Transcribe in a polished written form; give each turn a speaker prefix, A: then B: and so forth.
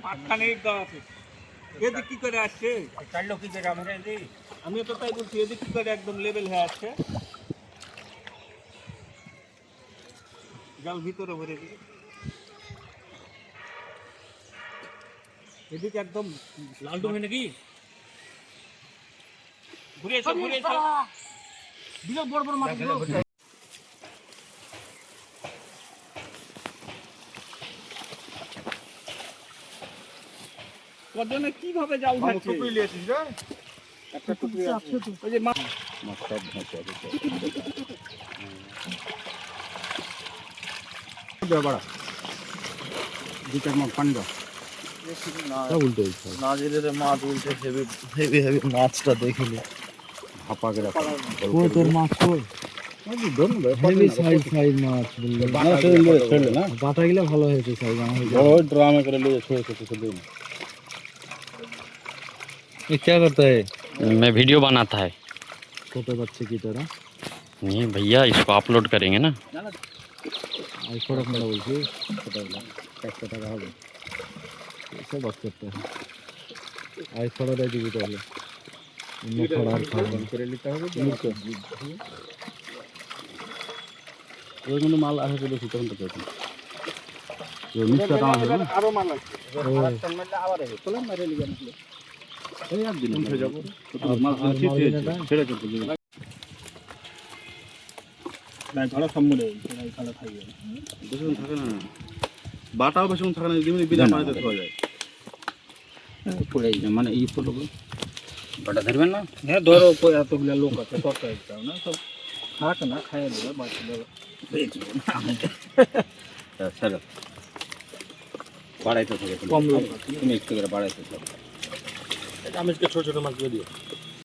A: মাঝখানে গাছ এদিক কি করে আসছে চারলো কি করে আমরা আমি তো তাই বলছি এদিক কি করে একদম লেভেল হয়ে আসছে জাল ভিতরে ভরে দিই এদিকে একদম লালটু হয় নাকি ঘুরে এসো বিরাট বড় বড় মাছ কজনে কিভাবে জাল ধরছে টুকরি নিয়েছিস রে একটা টুকরি আছে ওই যে মাছ সব ধরছে বড় দুটার মাছ পানি দাও না উল্টো না যেতে মাছ উল্টে হেভি হেভি হেভি মাছটা দেখিলি হাপা করে ও তোর মাছ কই হেভি সাইজ সাইজ মাছ বললে না ছেড়ে না বাটা গিলা ভালো হয়েছে সাইজ আমার বড় ড্রামে করে লিয়ে ছোট ছোট ছোট দিন ये क्या करता है
B: मैं वीडियो बनाता है
A: छोटे बच्चे की तरह
B: नहीं भैया इसको अपलोड करेंगे ना
A: आईफोन अपना बोलते छोटा वाला कैसे टाका হবে ऐसे बात करते हैं आईफोन दे दिबी তাহলে অন্য ফড়ার খাবার করে নিতে হবে ওই কোনো মাল আসে তো বেশি তখন তো পেছি এই মিষ্টি দাম আছে আরো মাল আছে রাস্তার মধ্যে আবার আছে চলে মারে লিগে আসলে এই একদিন উঠে যাব মাল ছেড়ে চলতে দিই না ধরা সম্মুলে এই খালা খাইয়ে বেশিক্ষণ থাকে না বাটাও বেশিক্ষণ থাকে না যেমনি বিনা পানিতে ধোয়া যায় পড়ে যায় মানে এই ফটোগুলো
B: बड़ा धरবেন না
A: হ্যাঁ ধরো এতগুলো লোক আছে কত একটা না সব খাক না খাইয়ে দেবে বাকি দেবে বেচবো না
B: চলো বাড়াইতে থাকে
A: কম লোক
B: তুমি একটু করে বাড়াইতে থাকো
A: আমি ছোট ছোট মাছ দিয়ে দিও